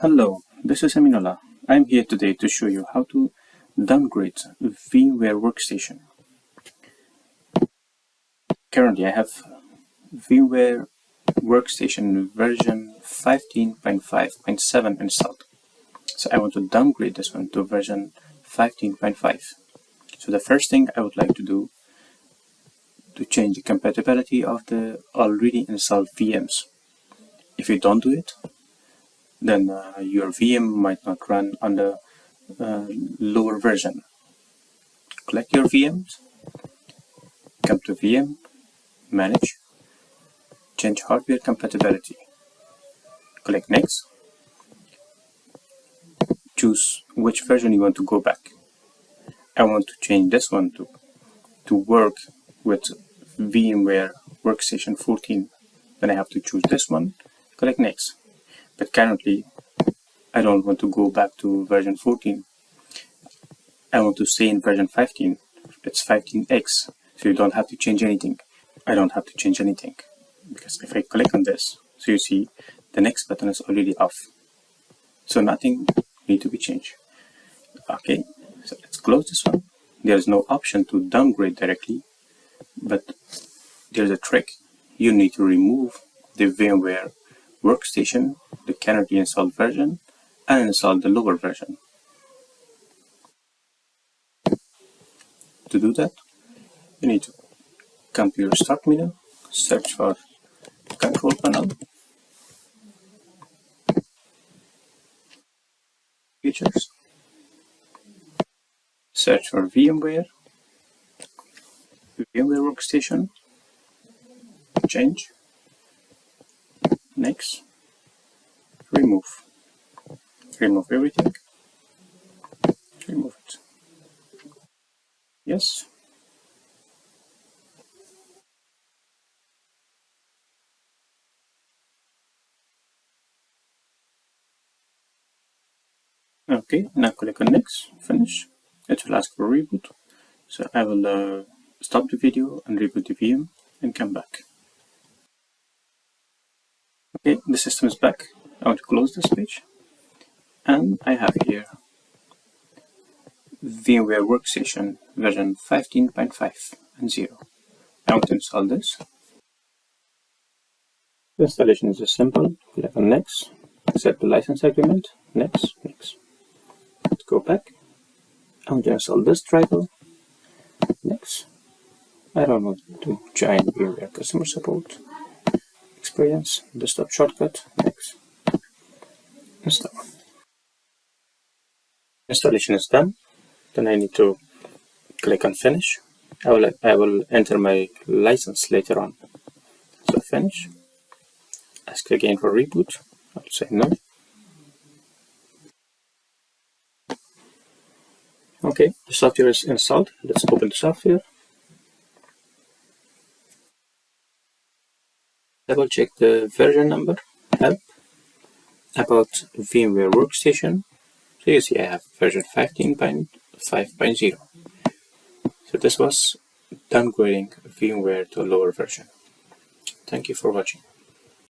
Hello, this is Aminullah. I'm here today to show you how to downgrade VMware Workstation. Currently, I have VMware Workstation version 15.5.7 installed. So I want to downgrade this one to version 15.5. So the first thing I would like to do to change the compatibility of the already installed VMs. If you don't do it, then your VM might not run on the lower version. Click your VMs, come to VM, Manage, change hardware compatibility. Click Next, choose which version you want to go back. I want to change this one to work with VMware Workstation 14. Then I have to choose this one, click Next. But currently, I don't want to go back to version 14. I want to stay in version 15. It's 15x, so you don't have to change anything. I don't have to change anything, because if I click on this, so you see the next button is already off. So nothing needs to be changed. Okay, so let's close this one. There's no option to downgrade directly, but there's a trick. You need to remove the VMware Workstation, the currently installed version, and install the lower version. To do that, you need to come to your Start menu, search for Control Panel, Features, search for VMware Workstation, Change, Next, Remove everything, remove it. Yes. Okay, now click on Next, Finish. It will ask for a reboot. So I will stop the video and reboot the VM and come back. Okay, the system is back. I want to close this page. And I have here VMware Workstation version 15.5 and 0. I want to install this. The installation is just simple. Click on Next, accept the license agreement, Next. Let's go back. I want to install this driver, Next. I don't want to join VMware customer support, experience, desktop shortcut, Next. Install. Installation is done. Then I need to click on Finish. I will enter my license later on. So Finish. Ask again for reboot. I'll say no. Okay, the software is installed. Let's open the software. Double check the version number, help, about VMware Workstation. So you see I have version 15.5.0. So this was downgrading VMware to a lower version. Thank you for watching.